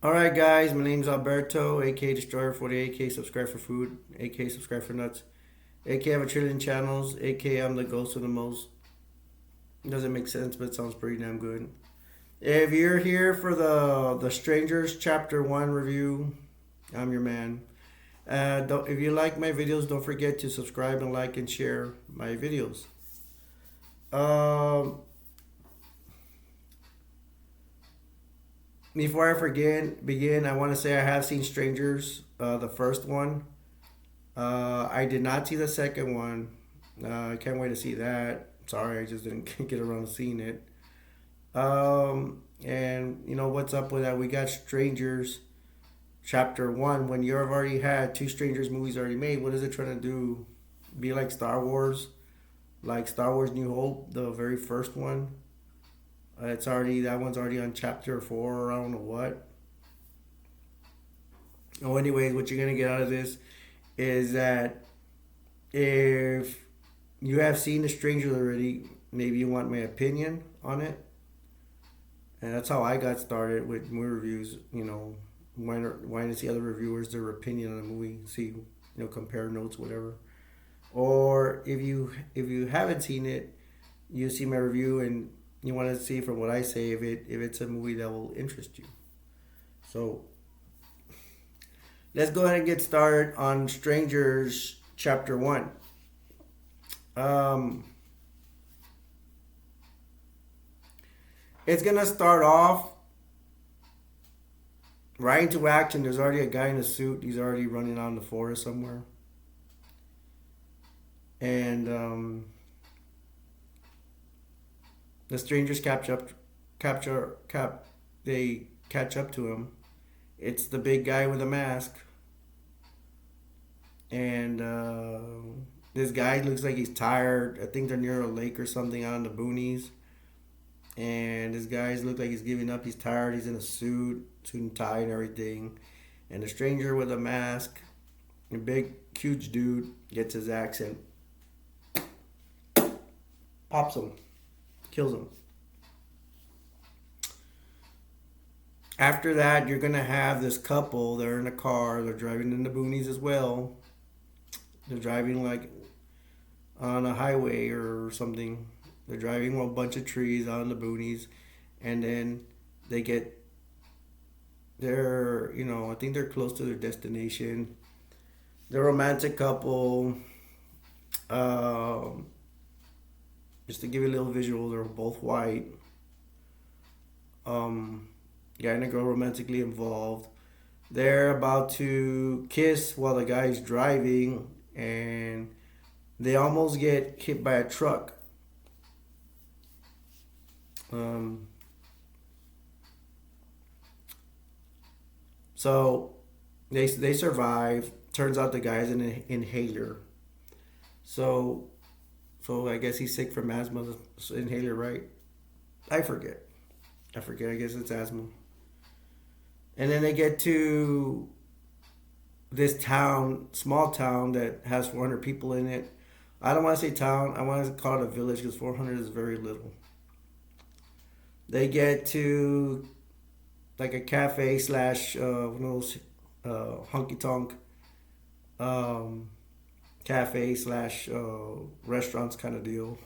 Alright guys, my name's Alberto, aka Destroyer 40, aka Subscribe for Food, aka Subscribe for Nuts, aka I have a trillion channels, aka I'm the ghost of the most. It doesn't make sense, but it sounds pretty damn good. If you're here for the Strangers Chapter 1 review, I'm your man. If you like my videos, don't forget to subscribe and like and share my videos. Um, Before I begin, I want to say I have seen Strangers, the first one. I did not see the second one. I can't wait to see that. Sorry, I just didn't get around to seeing it. And you know what's up with that? We got Strangers Chapter One. When you've already had two Strangers movies already made, what is it trying to do? Be like Star Wars, like Star Wars New Hope, the very first one. It's already that one's already on Chapter Four. Or I don't know what. Oh, anyways, what you're gonna get out of this is that if you have seen The Strangers already, maybe you want my opinion on it. And that's how I got started with movie reviews. Wanting to see other reviewers, their opinion on the movie, see, compare notes, whatever. Or if you haven't seen it, you see my review and you want to see from what I say if it's a movie that will interest you. So let's go ahead and get started on Strangers Chapter One. Um, it's gonna start off right into action. There's already a guy in a suit. He's already running out in the forest somewhere, and the strangers capture cap. They catch up to him. It's the big guy with a mask, and this guy looks like he's tired. I think they're near a lake or something out in the boonies. And this guy's look like he's giving up. He's tired. He's in a suit and tie and everything. And the stranger with a mask, a big, huge dude, gets his axe and pops him, kills him. After that, you're gonna have this couple. They're in a car. They're driving in the boonies as well. They're driving like on a highway or something. They're driving a bunch of trees out in the boonies, and then they get I think they're close to their destination. The romantic couple, um, just to give you a little visual, they're both white. Um, Guy and a girl romantically involved. They're about to kiss while the guy's driving, and they almost get hit by a truck. Um, so they survive. Turns out the guy's an inhaler. So I guess he's sick from asthma. Inhaler, right? I forget. I forget. I guess it's asthma. And then they get to this town, small town that has 400 people in it. I don't want to say town. I want to call it a village because 400 is very little. They get to like a cafe slash one of those honky tonk um, cafe slash restaurants kind of deal.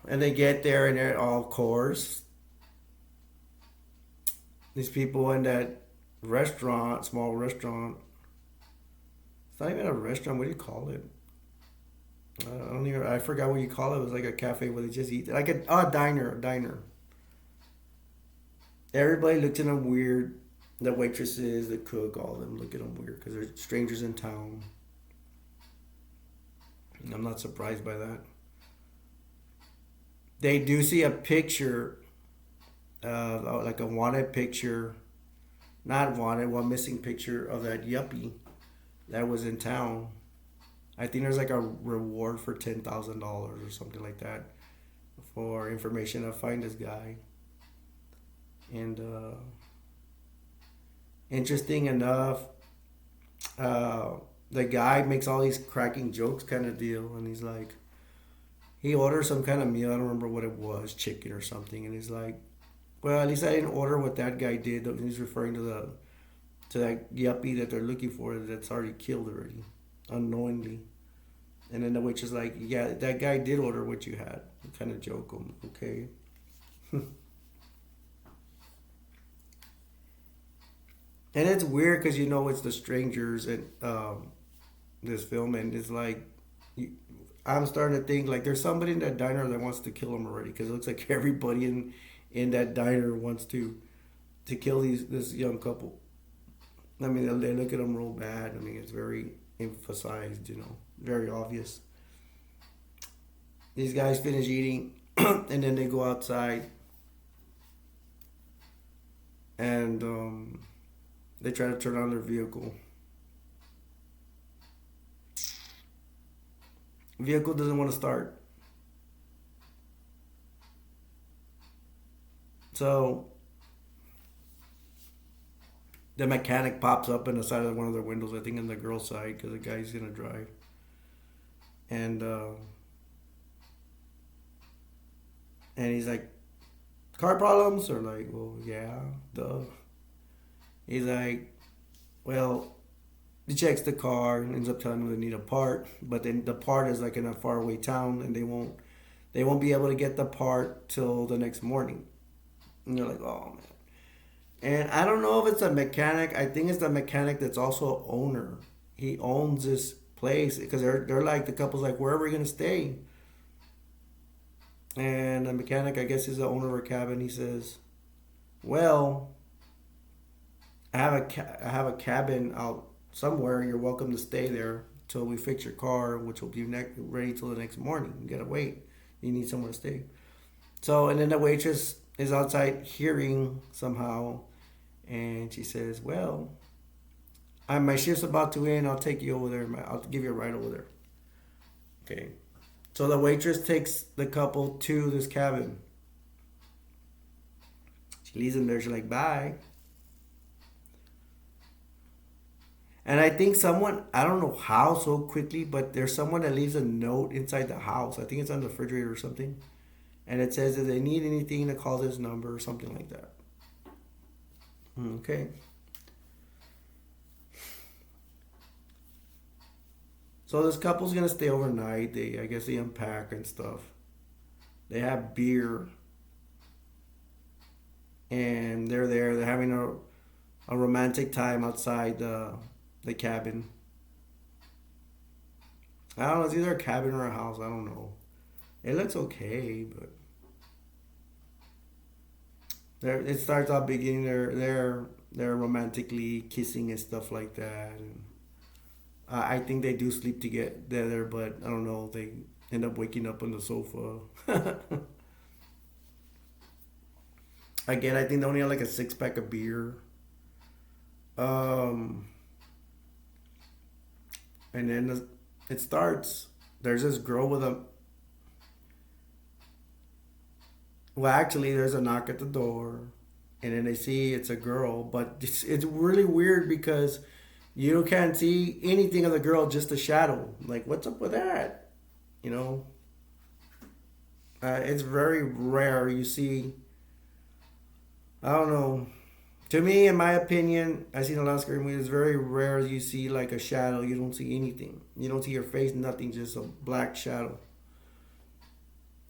And they get there and they're all course. These people in that restaurant, small restaurant. It's not even a restaurant. What do you call it? I don't even. I forgot what you call it. It was like a cafe where they just eat. Like a diner. A diner. Everybody looked at them weird. The waitresses, the cook, all of them look at them weird because they're strangers in town. And I'm not surprised by that. They do see a picture, like a wanted picture, not wanted, one missing picture of that yuppie that was in town. I think there's like a reward for $10,000 or something like that for information to find this guy. And interesting enough, the guy makes all these cracking jokes kind of deal, and he's like, he orders some kind of meal. I don't remember what it was, chicken or something, and he's like, Well, at least I didn't order what that guy did. He's referring to that yuppie that they're looking for that's already killed already, unknowingly. And then the waitress like, yeah, that guy did order what you had. Kind of joke him, okay. And it's weird because you know it's the strangers in this film, and it's like you, I'm starting to think like there's somebody in that diner that wants to kill him already because it looks like everybody in that diner wants to kill this young couple. I mean, they look at him real bad. I mean, it's very emphasized, very obvious. These guys finish eating, and then they go outside, and they try to turn on their vehicle. Vehicle doesn't want to start. So the mechanic pops up in the side of one of their windows, I think in the girl's side, because the guy's gonna drive. And and he's like, car problems? Or like, well, yeah, duh. He's like, well, he checks the car and ends up telling them they need a part, but then the part is like in a faraway town, and they won't be able to get the part till the next morning. And you're like, oh man. And I don't know if it's a mechanic. I think it's the mechanic that's also an owner. He owns this place because they're like the couple's like, where are we gonna stay? And the mechanic, I guess, is the owner of a cabin. He says, well, I have a cabin out somewhere. You're welcome to stay there till we fix your car, which will be ready till the next morning. You gotta wait. You need somewhere to stay. So, and then the waitress is outside hearing somehow, and she says, well, my shift's about to end. I'll take you over there. I'll give you a ride over there. Okay. So the waitress takes the couple to this cabin. She leaves them there. She's like, bye. And I think I don't know how so quickly, but there's someone that leaves a note inside the house. I think it's on the refrigerator or something. And it says if they need anything to call this number or something like that. Okay. So this couple's gonna stay overnight. I guess they unpack and stuff. They have beer, and they're there. They're having a romantic time outside the cabin. I don't know. It's either a cabin or a house. I don't know. It looks okay, but it starts out beginning. They're romantically kissing and stuff like that. And I think they do sleep together, but I don't know. They end up waking up on the sofa. Again, I think they only have like a 6 pack of beer. Um, and then it starts. There's this girl with a. Well, actually, there's a knock at the door, and then they see it's a girl, but it's really weird because you can't see anything of the girl, just a shadow. Like, what's up with that? You know, it's very rare you see. I don't know. To me, in my opinion, I've seen a lot of scary movies. It's very rare you see like a shadow. You don't see anything. You don't see your face, nothing, just a black shadow.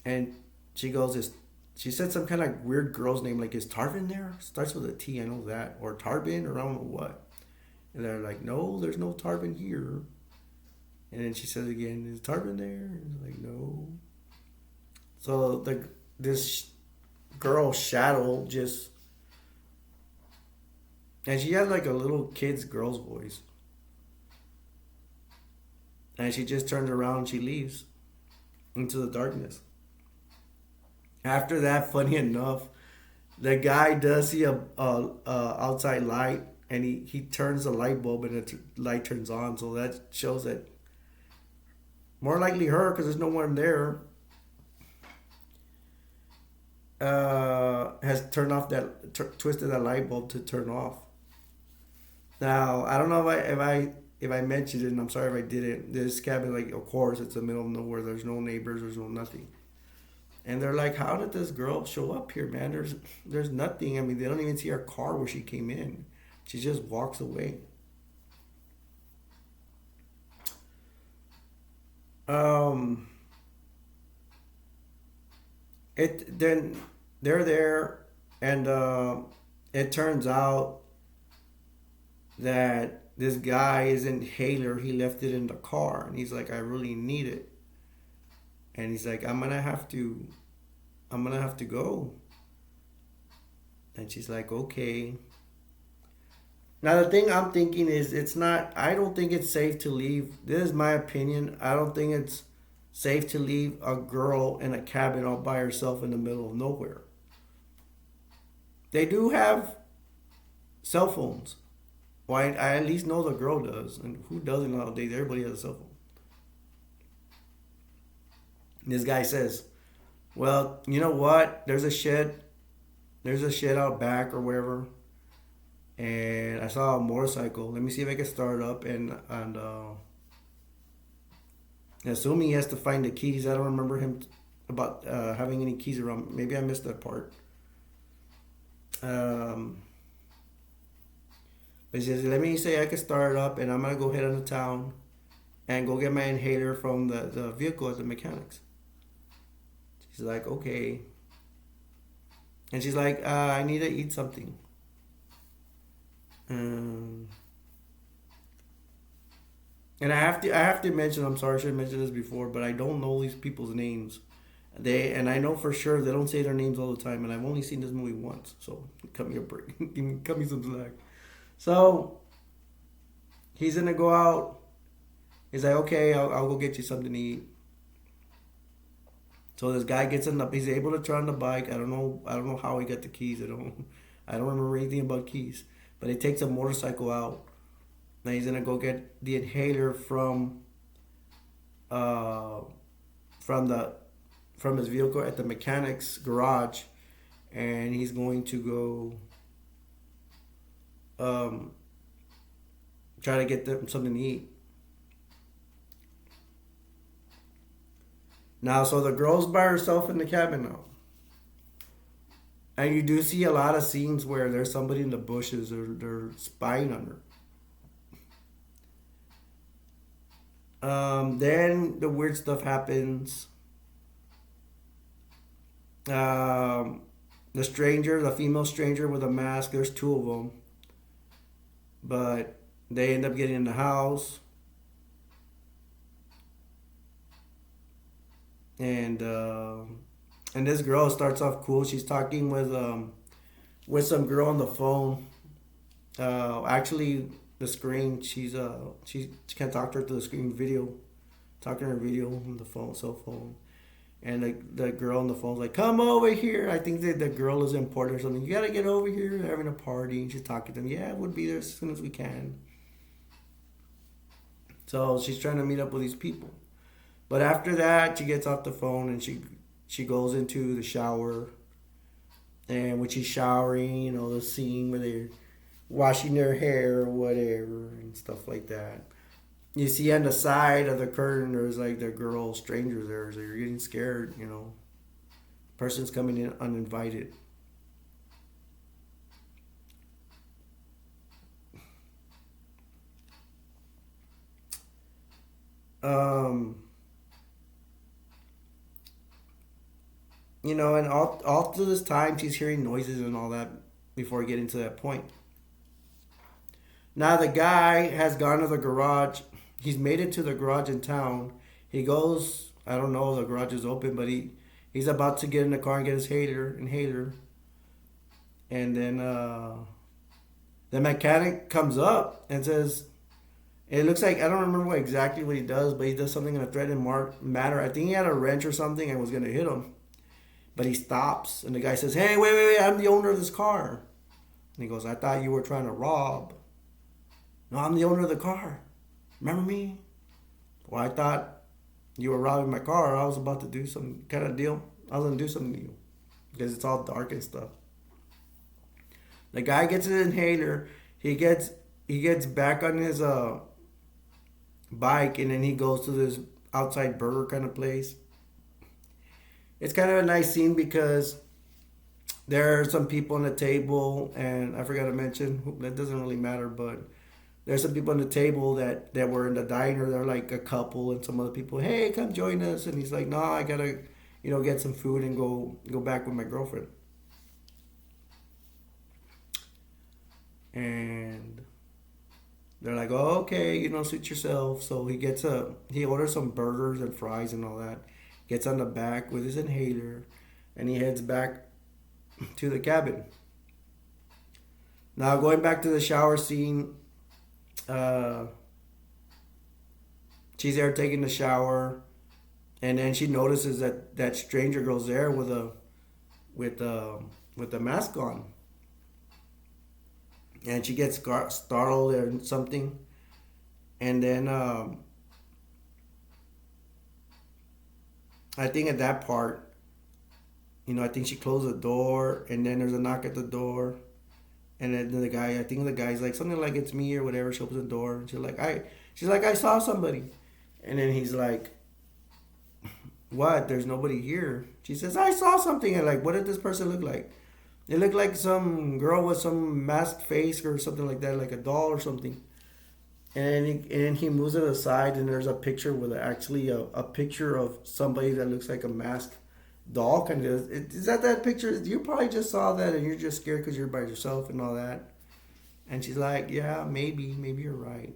And she goes, she said some kind of weird girl's name, like, is Tarvin there? Starts with a T, I know that. Or Tarbin, or I don't know what. And they're like, no, there's no Tarvin here. And then she says again, is Tarvin there? And like, no. So this girl shadow just, and she has like a little girl's voice. And she just turns around and she leaves into the darkness. After that, funny enough, the guy does see a outside light, and he turns the light bulb, and the light turns on. So that shows that more likely her, because there's no one there, has turned off twisted that light bulb to turn off. Now I don't know if I mentioned it, and I'm sorry if I didn't. This cabin, like, of course, it's the middle of nowhere. There's no neighbors. There's no nothing. And they're like, how did this girl show up here, man? There's nothing. I mean, they don't even see her car where she came in. She just walks away. Um, it then they're there, and it turns out that this guy is inhaler. He left it in the car, and he's like, I really need it. And he's like, I'm gonna have to go. And she's like, okay. Now the thing I'm thinking is, it's not. I don't think it's safe to leave. This is my opinion. I don't think it's safe to leave a girl in a cabin all by herself in the middle of nowhere. They do have cell phones. Well, I at least know the girl does, and who doesn't nowadays? Everybody has a cell phone. And this guy says, "Well, you know what? There's a shed. There's a shed out back or wherever, and I saw a motorcycle. Let me see if I can start it up and assuming he has to find the keys. I don't remember him about having any keys around. Maybe I missed that part. Um, but he says, let me say I can start it up, and I'm gonna go head into town and go get my inhaler from the vehicle at the mechanics. She's like, okay, and she's like, I need to eat something. Um, and I have to mention, I'm sorry, I should have mentioned this before, but I don't know these people's names. And I know for sure they don't say their names all the time, and I've only seen this movie once, so cut me a break, cut me some slack. So he's gonna go out. He's like, okay, I'll go get you something to eat. So this guy gets in the, he's able to turn on the bike. I don't know how he got the keys. I don't remember anything about keys. But he takes a motorcycle out. Now he's gonna go get the inhaler uh from the from his vehicle at the mechanic's garage, and he's going to go try to get them something to eat. Now, so the girl's by herself in the cabin now, and you do see a lot of scenes where there's somebody in the bushes or they're spying on her. Then the weird stuff happens. Um, the stranger, the female stranger with a mask, there's two of them, but they end up getting in the house, and and this girl starts off cool. She's talking with some girl on the phone. Actually, the screen. She can't talk to her through the screen video, talking to her video on the phone, cell phone. And the girl on the phone's like, "Come over here." I think that the girl is important or something. You gotta get over here. They're having a party, and she's talking to them. Yeah, we'll be there as soon as we can. So she's trying to meet up with these people. But after that, she gets off the phone and she goes into the shower. And when she's showering, the scene where they're washing their hair or whatever and stuff like that. You see on the side of the curtain, there's like the girl stranger there, so you're getting scared. Person's coming in uninvited. Um, and all through this time, she's hearing noises and all that before getting to that point. Now the guy has gone to the garage. He's made it to the garage in town. He goes. I don't know. The garage is open, but he's about to get in the car and get his inhaler, and then the mechanic comes up and says, "It looks like I don't remember exactly what he does, but he does something in a threatening manner. I think he had a wrench or something and was gonna hit him, but he stops, and the guy says, 'Hey, wait, wait, wait! I'm the owner of this car.' And he goes, 'I thought you were trying to rob.' 'No, I'm the owner of the car. Remember me?' 'Well, I thought you were robbing my car. I was about to do some kind of deal. I was gonna do something to you because it's all dark and stuff.' The guy gets an inhaler. He gets back on his bike, and then he goes to this outside burger kind of place. it's kind of a nice scene because there are some people on the table, and I forgot to mention that doesn't really matter, but there's some people on the table that were in the diner. They're like a couple, and some other people, hey, come join us. And he's like, no, I gotta, get some food and go back with my girlfriend. And they're like, oh, okay, suit yourself. So he orders some burgers and fries and all that. Gets on the back with his inhaler, and he heads back to the cabin. Now going back to the shower scene, uh, she's there taking the shower, and then she notices that stranger girl's there with a with a mask on, and she gets startled or something, and then I think at that part, I think she closed the door, and then there's a knock at the door, and then I think the guy's like something like it's me or whatever. She opens the door, and she's like I saw somebody, and then he's like, what? There's nobody here. She says I saw something, and like, what did this person look like? It looked like some girl with some masked face or something like that, like a doll or something. And he moves it aside, and there's a picture with actually a picture of somebody that looks like a masked doll. Kind of is that picture? You probably just saw that, and you're just scared because you're by yourself and all that. And she's like, yeah, maybe you're right.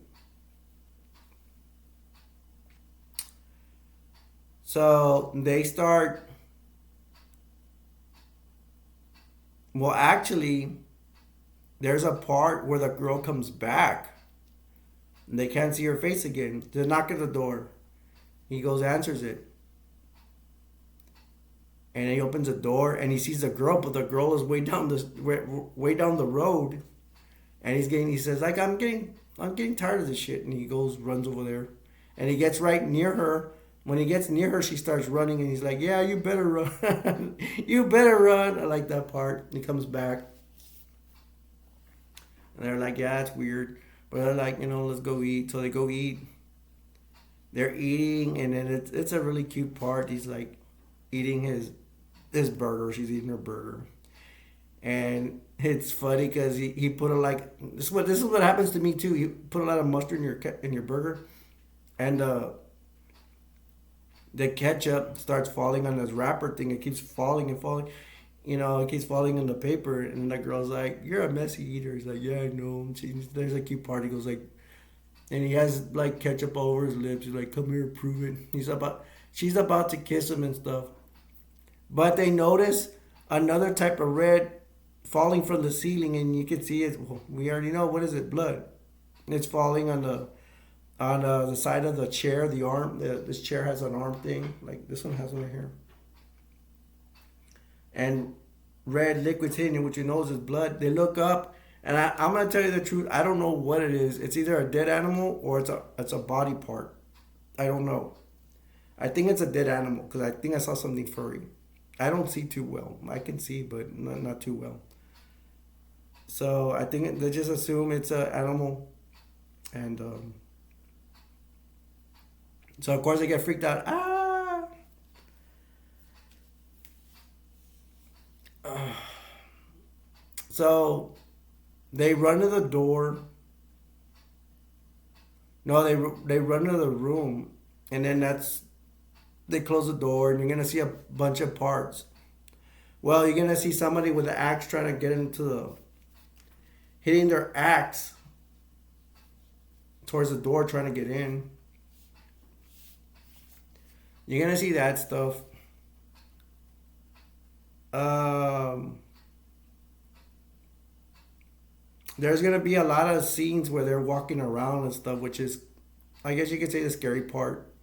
So they start. Well, actually, there's a part where the girl comes back, and they can't see her face again. They knock at the door. He goes, answers it, and he opens the door, and he sees the girl, but the girl is way down the road, and he says like I'm getting tired of this shit, and he runs over there, and he gets right near her. When he gets near her, she starts running, and he's like, yeah, you better run. You better run. I like that part. And he comes back, and they're like, yeah, it's weird, but they're like, let's go eat. So they go eat. They're eating, and then it's a really cute part. He's like eating his burger. She's eating her burger, and it's funny because he put a like this is what happens to me too. You put a lot of mustard in your burger, and the ketchup starts falling on this wrapper thing. It keeps falling and falling. It keeps falling in the paper. And the girl's like, you're a messy eater. He's like, yeah, I know. There's a cute part. He goes like, and he has like ketchup all over his lips. He's like, come here, prove it. She's about to kiss him and stuff. But they notice another type of red falling from the ceiling. And you can see it. Well, we already know. What is it? Blood. And it's falling on the side of the chair, the arm. This chair has an arm thing, like this one has one right here. And red liquid's hitting it, which you know is blood. They look up, and I'm gonna tell you the truth. I don't know what it is. It's either a dead animal or it's a body part. I don't know. I think it's a dead animal because I think I saw something furry. I don't see too well. I can see, but not too well. So I think they just assume it's an animal, and so of course they get freaked out. Ah! So they run to the door. No, they run to the room, and then they close the door, and you're gonna see a bunch of parts. Well, you're gonna see somebody with an axe trying to get into hitting their axe towards the door, trying to get in. You're gonna see that stuff. Um, there's gonna be a lot of scenes where they're walking around and stuff, which is, I guess you could say, the scary part.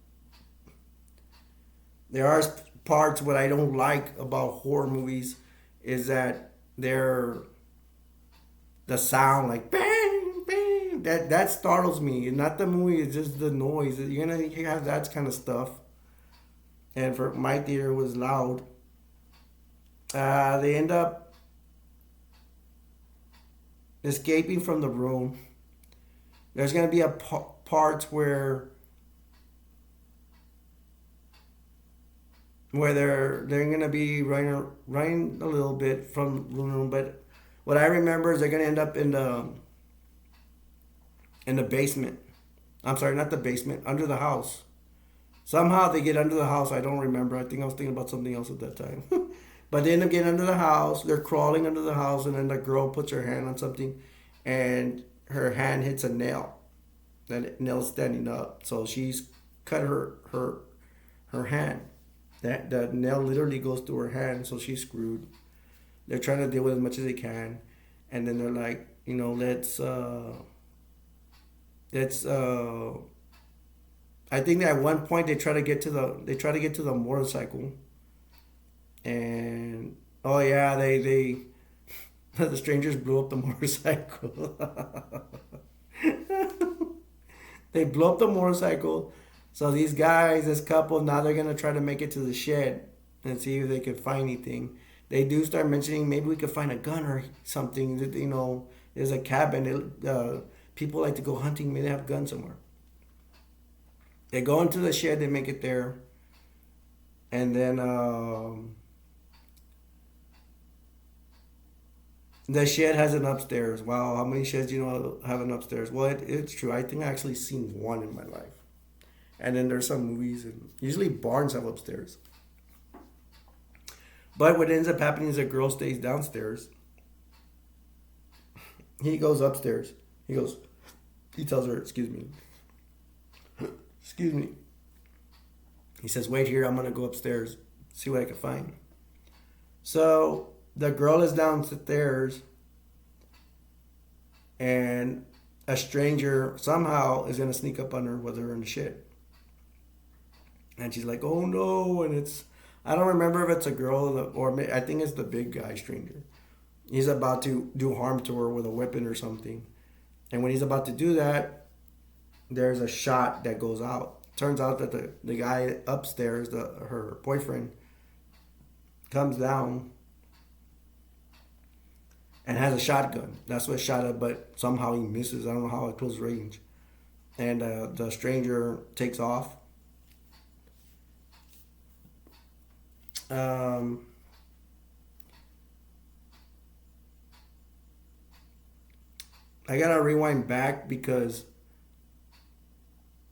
There are parts what I don't like about horror movies is that they're the sound like bang bang that startles me. Not the movie, it's just the noise. You're gonna have that kind of stuff. And for my theater, it was loud. They end up escaping from the room. There's gonna be a parts where where they're gonna be running a little bit from room to room. But what I remember is they're gonna end up in the basement. I'm sorry, not the basement, under the house. Somehow they get under the house. I don't remember. I think I was thinking about something else at that time. But they end up getting under the house. They're crawling under the house, and then the girl puts her hand on something, and her hand hits a nail. That nail's standing up, so she's cut her hand. That the nail literally goes through her hand, so she's screwed. They're trying to deal with as much as they can, and then they're like, let's. I think that at one point they try to get to the motorcycle, and oh yeah, they the strangers blew up the motorcycle. They blow up the motorcycle. So these guys, this couple, now they're gonna try to make it to the shed and see if they can find anything. They do start mentioning maybe we could find a gun or something. There's a cabin. People like to go hunting. Maybe they have guns somewhere. They go into the shed. They make it there, and then the shed has an upstairs. Wow, how many sheds do you know have an upstairs? Well, it's true. I think I actually seen one in my life. And then there's some movies, and usually barns have upstairs. But what ends up happening is the girl stays downstairs. He goes upstairs. He tells her, excuse me. Excuse me. He says, wait here, I'm going to go upstairs, see what I can find. So the girl is downstairs, and a stranger somehow is going to sneak up on her with her in the shed. And she's like, oh no. And I don't remember if it's a girl or I think it's the big guy stranger. He's about to do harm to her with a weapon or something. And when he's about to do that, there's a shot that goes out. Turns out that the guy upstairs, her boyfriend, comes down and has a shotgun. That's what shot at, but somehow he misses. I don't know how at close range. And the stranger takes off. I gotta rewind back because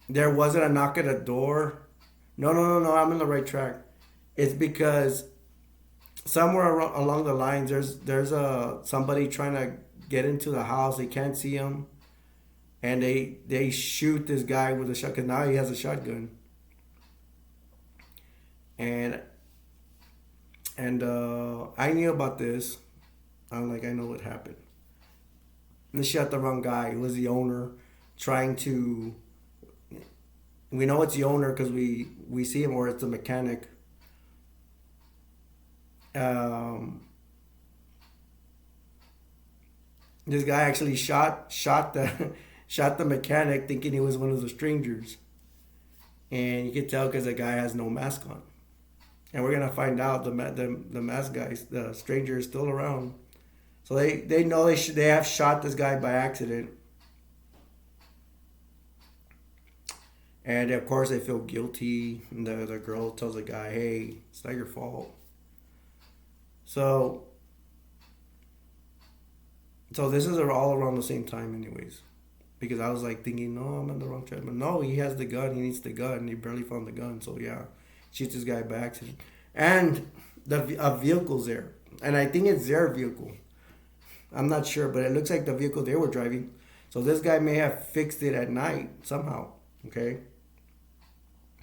there wasn't a knock at the door. No. I'm in the right track. It's because somewhere along the lines, there's a somebody trying to get into the house. They can't see him, and they shoot this guy with a shotgun. Now he has a shotgun, and I knew about this. I'm like, I know what happened. And they shot the wrong guy. It was the owner trying to. We know it's the owner because we see him, or it's the mechanic. This guy actually shot the shot the mechanic, thinking he was one of the strangers, and you can tell because the guy has no mask on. And we're gonna find out the mask guy, the stranger, is still around. So they know they have shot this guy by accident, and of course they feel guilty. And the girl tells the guy, "Hey, it's not your fault." So this is all around the same time, anyways, because I was like thinking, no, I'm on the wrong track. But no, he has the gun. He needs the gun. He barely found the gun. So yeah, shoots this guy by accident, and a vehicle's there, and I think it's their vehicle. I'm not sure, but it looks like the vehicle they were driving. So this guy may have fixed it at night somehow. Okay.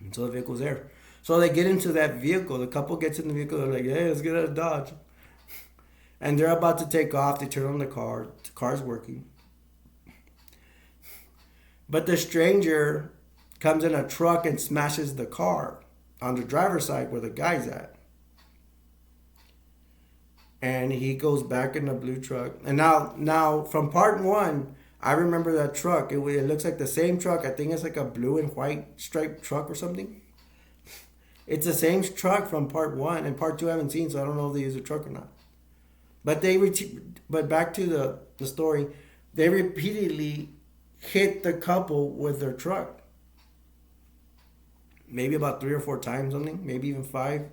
And so the vehicle's there. So they get into that vehicle. The couple gets in the vehicle. They're like, hey, let's get out of Dodge. And they're about to take off. They turn on the car. The car's working. But the stranger comes in a truck and smashes the car on the driver's side where the guy's at. And he goes back in the blue truck. And now from part one, I remember that truck. It looks like the same truck. I think it's like a blue and white striped truck or something. It's the same truck from part one, and part two I haven't seen, so I don't know if they use a truck or not. But but back to the story, they repeatedly hit the couple with their truck. Maybe about 3 or 4 times, something. Maybe even 5.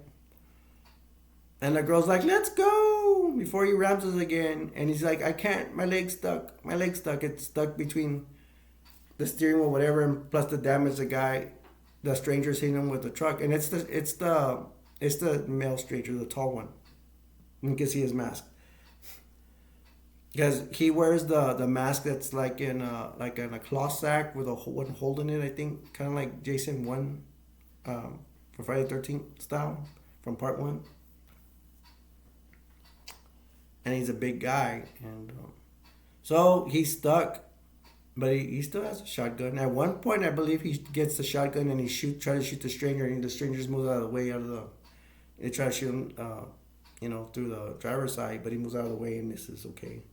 And the girl's like, let's go, before he rams us again. And he's like, I can't, my leg's stuck. My leg's stuck. It's stuck between the steering wheel, whatever, and plus the damage the stranger's hitting him with the truck. And it's the male stranger, the tall one. You can see his mask. Because he wears the mask that's like in a cloth sack with a one hole in it, I think. Kind of like Jason 1 for Friday the 13th style from part 1. And he's a big guy, and so he's stuck, but he still has a shotgun. At one point, I believe he gets the shotgun and try to shoot the stranger, and the stranger just moves out of the way, they try to shoot him, through the driver's side, but he moves out of the way and misses. Okay,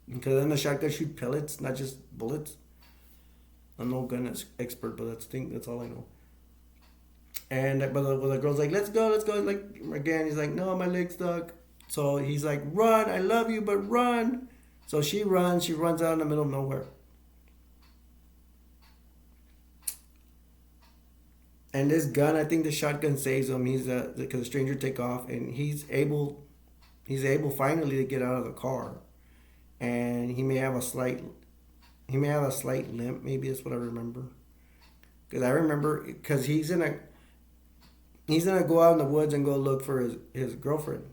because then the shotgun shoot pellets, not just bullets. I'm no gun expert, but that's all I know. And but the girl's like, let's go, let's go. Like again, he's like, no, my leg's stuck. So he's like, run, I love you, but run. So she runs out in the middle of nowhere. And this gun, I think the shotgun saves him. Because the stranger take off, and he's able finally to get out of the car. And he may have a slight limp, maybe that's what I remember. Because I remember, because he's gonna go out in the woods and go look for his girlfriend.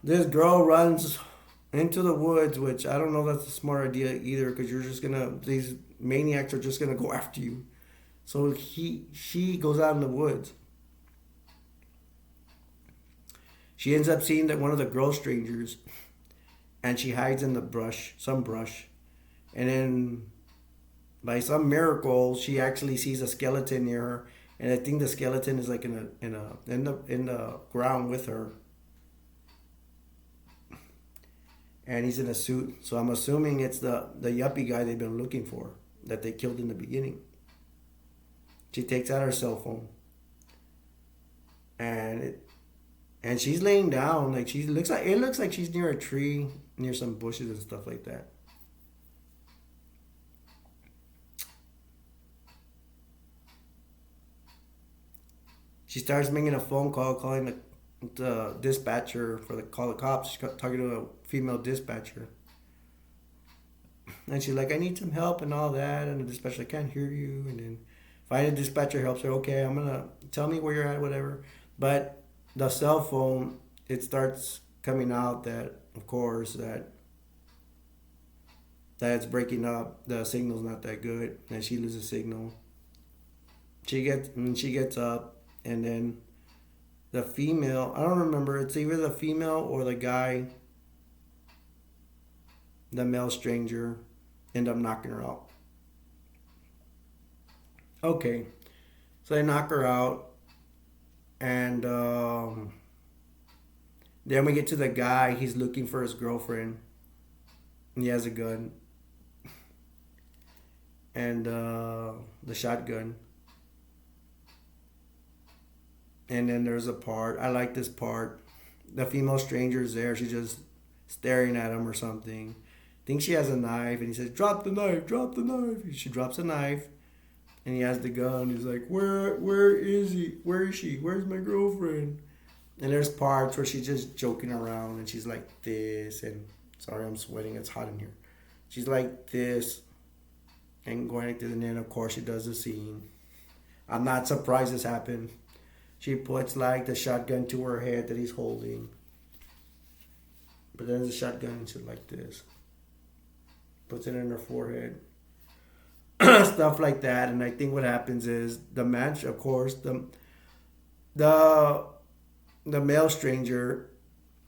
This girl runs into the woods, which I don't know if that's a smart idea either, because these maniacs are just gonna go after you. So she goes out in the woods. She ends up seeing that one of the girl strangers, and she hides in the brush, some brush, and then by some miracle, she actually sees a skeleton near her, and I think the skeleton is like in the ground with her. And he's in a suit, so I'm assuming it's the yuppie guy they've been looking for, that they killed in the beginning. She takes out her cell phone, and she's laying down, like it looks like she's near a tree, near some bushes and stuff like that. She starts making a phone call, calling the dispatcher call the cops. She's talking to a female dispatcher, and she's like, I need some help and all that, and the dispatcher, I can't hear you. And then finally the dispatcher helps her. Okay, I'm gonna tell me where you're at, whatever. But the cell phone, it starts coming out that, of course, that it's breaking up. The signal's not that good, and she loses signal. She gets up, and then the female, I don't remember, it's either the female or the guy, the male stranger, end up knocking her out. Okay, so they knock her out, and then we get to the guy. He's looking for his girlfriend. He has a gun and the shotgun. And then there's a part. I like this part. The female stranger's there. She's just staring at him or something. I think she has a knife, and he says, "Drop the knife, drop the knife." She drops a knife, and he has the gun. He's like, Where is he? Where is she? Where's my girlfriend?" And there's parts where she's just joking around, and she's like this, and sorry, I'm sweating. It's hot in here. She's like this, and going like this, and then of course she does the scene. I'm not surprised this happened. She puts like the shotgun to her head that he's holding. But then the shotgun, she's like this. Puts it in her forehead. Stuff like that. And I think what happens is the match, of course, the male stranger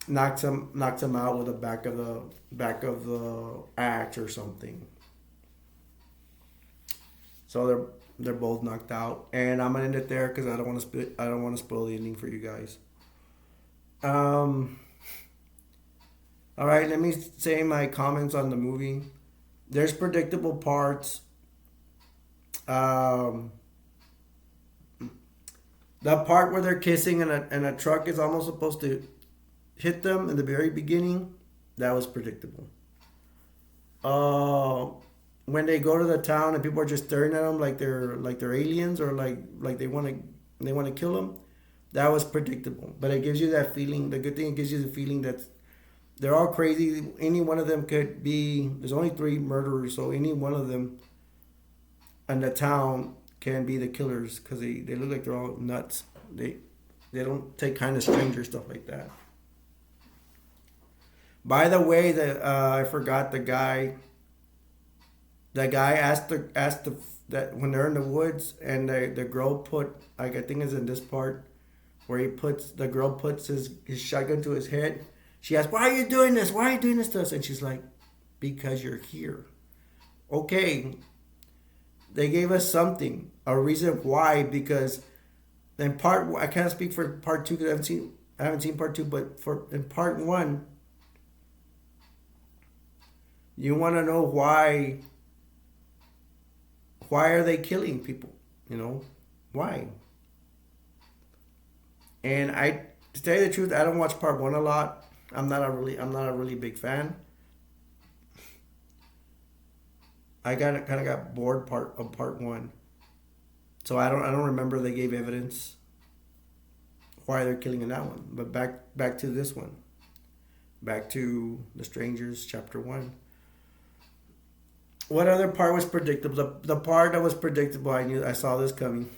knocks him out with the back of the axe or something. So they're both knocked out, and I'm gonna end it there because I don't want to spoil the ending for you guys. All right, let me say my comments on the movie. There's predictable parts. The part where they're kissing and a truck is almost supposed to hit them in the very beginning, that was predictable. when they go to the town and people are just staring at them like they're aliens or like they want to kill them. That was predictable, but it gives you that feeling. The good thing, it gives you the feeling that they're all crazy. Any one of them could be. There's only three murderers, so any one of them in the town can be the killers because they look like they're all nuts. They don't take kind of strangers, stuff like that. By the way, I forgot the guy. The guy asked that when they're in the woods and the girl put, like, I think it's in this part where the girl puts his shotgun to his head. She asks, "Why are you doing this? Why are you doing this to us?" And she's like, "Because you're here." Okay, they gave us something, a reason why. Because in I can't speak for part two because I haven't seen part two, but for in part one, you want to know why. Why are they killing people? You know, why? And to tell you the truth, I don't watch part one a lot. I'm not a really big fan. I kind of got bored part one, so I don't remember they gave evidence why they're killing in that one. But back to this one, back to The Strangers, chapter one. What other part was predictable? The part that was predictable, I saw this coming.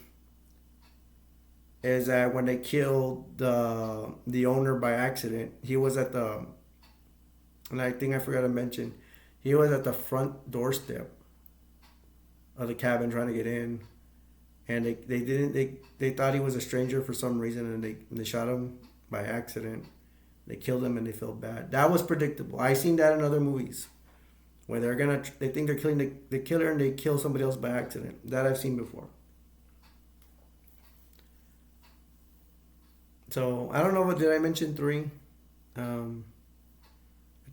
Is that when they killed the owner by accident? He was at and I think I forgot to mention, he was at the front doorstep of the cabin trying to get in, and they thought he was a stranger for some reason, and they shot him by accident. They killed him and they felt bad. That was predictable. I seen that in other movies where they think they're killing the killer and they kill somebody else by accident. That I've seen before. So I don't know what did I mention three? I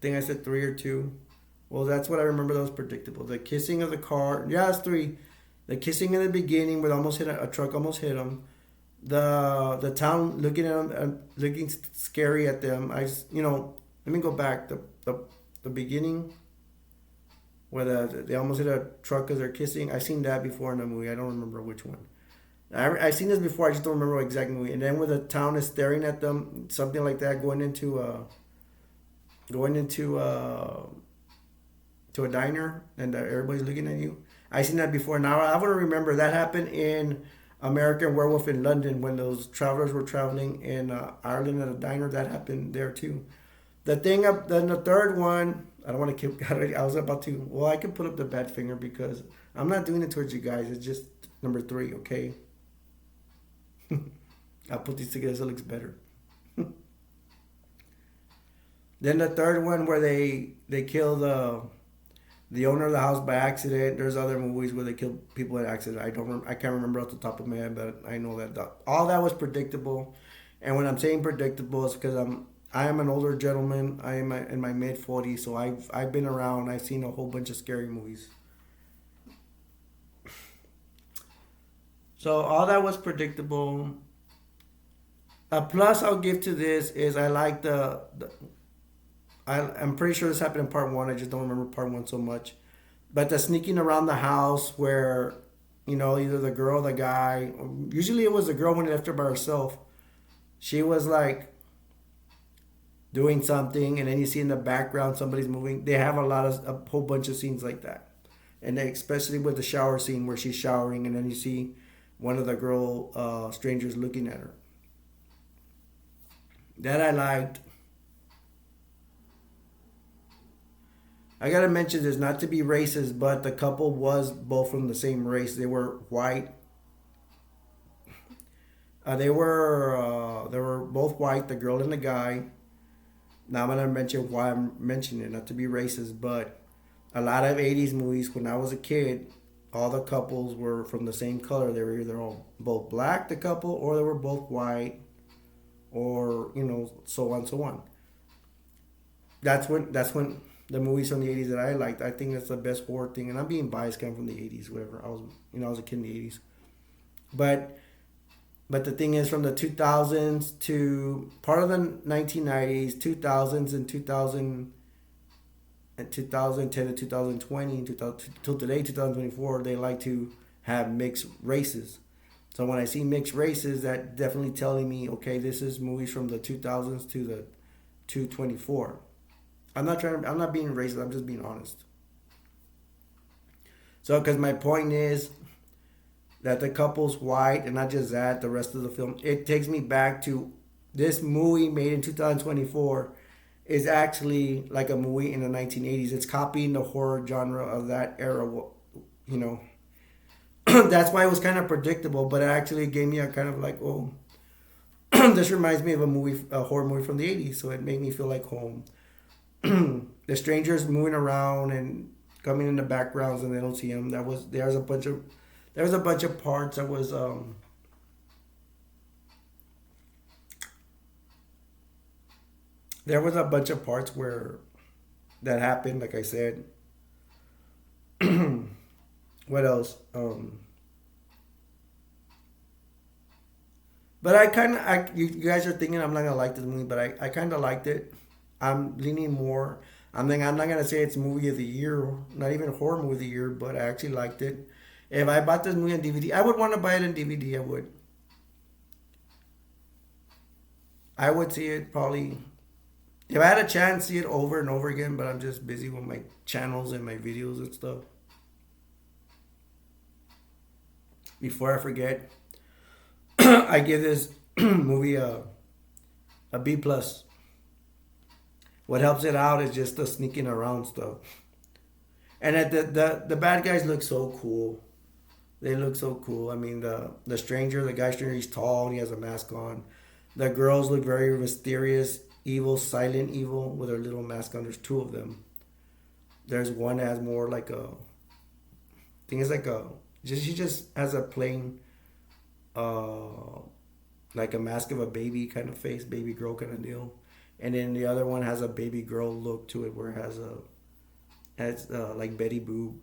think I said three or two. Well, that's what I remember that was predictable. The kissing of the car. Yeah, it's three. The kissing in the beginning where almost hit a truck almost hit him. The town looking at them, looking scary at them. Let me go back. The beginning where they almost hit a truck because they're kissing. I've seen that before in a movie. I don't remember which one. I've seen this before. I just don't remember what exact movie. And then where the town is staring at them, something like that, going into to a diner, and everybody's looking at you. I've seen that before. Now I want to remember that happened in American Werewolf in London when those travelers were traveling in Ireland at a diner. That happened there too. Then the third one, I don't want to keep. I was about to. Well, I can put up the bad finger because I'm not doing it towards you guys. It's just number three, okay? I'll put these together so it looks better. Then the third one where they kill the owner of the house by accident. There's other movies where they kill people by accident. I can't remember off the top of my head, but I know that all that was predictable. And when I'm saying predictable, it's because I am an older gentleman. I am in my mid-40s, so I've been around. I've seen a whole bunch of scary movies. So all that was predictable. A plus I'll give to this is I like I'm pretty sure this happened in part one. I just don't remember part one so much. But the sneaking around the house where, either the girl or the guy, usually it was the girl when they left her by herself. She was like doing something, and then you see in the background somebody's moving. They have a whole bunch of scenes like that. And especially with the shower scene where she's showering, and then you see one of the girl strangers looking at her. That I liked. I gotta mention this, not to be racist, but the couple was both from the same race. They were white. They were both white, the girl and the guy. Now I'm gonna mention why I'm mentioning it, not to be racist, but a lot of '80s movies when I was a kid, all the couples were from the same color. They were either all both black, the couple, or they were both white, or so on, so on. That's when the movies from the '80s that I liked. I think that's the best horror thing, and I'm being biased, coming from the '80s, whatever. I was a kid in the '80s, but the thing is, from the 2000s to part of the 1990s, 2000s, and in 2010 to 2020, 2000, till today, 2024, they like to have mixed races. So when I see mixed races, that definitely telling me, okay, this is movies from the 2000s to the 224. I'm not being racist. I'm just being honest. So, because my point is that the couple's white, and not just that, the rest of the film, it takes me back to this movie made in 2024 is actually like a movie in the 1980s. It's copying the horror genre of that era. You know, that's why it was kind of predictable, but it actually gave me a kind of like, oh, this reminds me of a horror movie from the 80s. So it made me feel like home. The strangers moving around and coming in the backgrounds, and they don't see him. There was a bunch of parts that was there was a bunch of parts where that happened. Like I said, what else? But I kind of, you guys are thinking I'm not gonna like this movie, but I kind of liked it. I'm leaning more. I'm not gonna say it's movie of the year, not even horror movie of the year, but I actually liked it. If I bought this movie on DVD, I would want to buy it on DVD. I would see it probably if I had a chance, see it over and over again. But I'm just busy with my channels and my videos and stuff. Before I forget, I give this movie a B plus. What helps it out is just the sneaking around stuff. And the bad guys look so cool. They look so cool. I mean, the stranger, the guy stranger, he's tall and he has a mask on. The girls look very mysterious, evil, silent evil with her little mask on. There's two of them. There's one that has more like a, I think it's like a, just she just has a plain, uh, like a mask of a baby kind of face, baby girl kind of deal. And then the other one has a baby girl look to it, where it has like Betty Boop,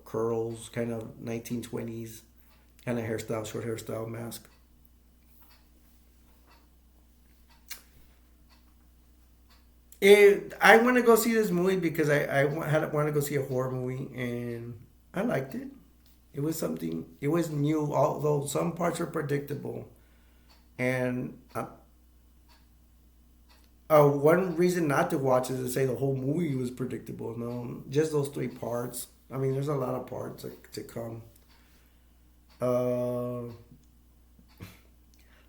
curls, kind of 1920s kind of hairstyle, short hairstyle mask. I want to go see this movie because want to go see a horror movie, and I liked it. It was something. It was new, although some parts were predictable. And one reason not to watch is to say the whole movie was predictable. No, just those three parts. I mean, there's a lot of parts to come. Uh,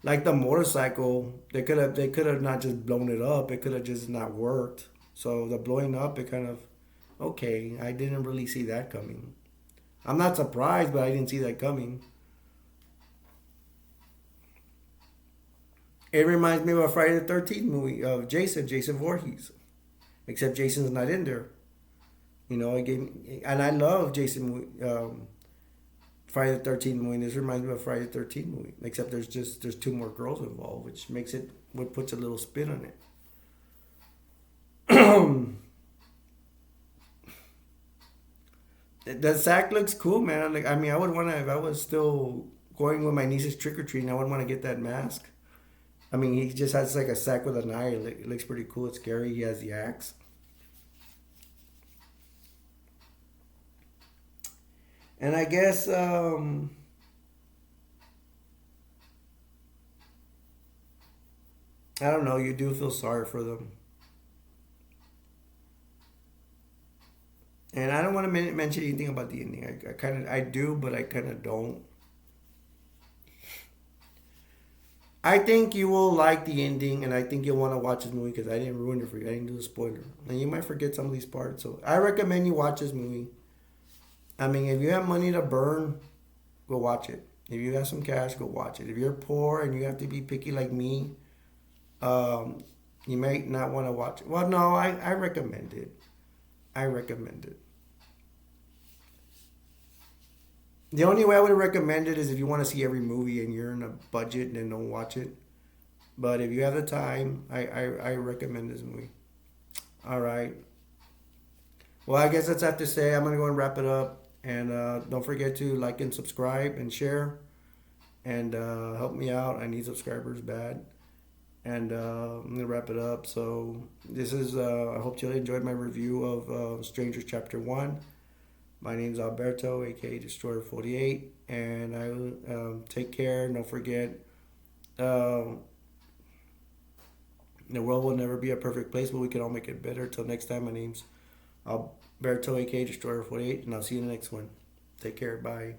like the motorcycle, they could have not just blown it up. It could have just not worked. So the blowing up, it kind of okay. I didn't really see that coming. I'm not surprised, but I didn't see that coming. It reminds me of a Friday the 13th movie of Jason Voorhees, except Jason's not in there. You know, it gave me, and I love Friday the 13th movie. This reminds me of Friday the 13th movie, except there's two more girls involved, which makes it what puts a little spin on it. The sack looks cool, man. Like, I mean, I would want to if I was still going with my niece's trick or treating. I would want to get that mask. I mean, he just has like a sack with an eye. It looks pretty cool. It's scary. He has the axe. And I guess I don't know. You do feel sorry for them, and I don't want to mention anything about the ending. I kind of I do, but I kind of don't. I think you will like the ending, and I think you'll want to watch this movie because I didn't ruin it for you. I didn't do a spoiler, and you might forget some of these parts. So I recommend you watch this movie. I mean, if you have money to burn, go watch it. If you have some cash, go watch it. If you're poor and you have to be picky like me, um, you might not want to watch it. Well, no, I recommend it. I recommend it. The only way I would recommend it is if you want to see every movie and you're in a budget, then don't watch it. But if you have the time, I recommend this movie. All right. Well, I guess that's have to say. I'm going to go and wrap it up. And don't forget to like and subscribe and share. And help me out. I need subscribers bad. and I'm gonna wrap it up. So this is I hope you enjoyed my review of Strangers Chapter 1. My name's Alberto, aka Destroyer 48, and I take care. Don't forget, uh, the world will never be a perfect place, but we can all make it better. Till next time, my name's Alberto, aka Destroyer 48, and I'll see you in the next one. Take care. Bye.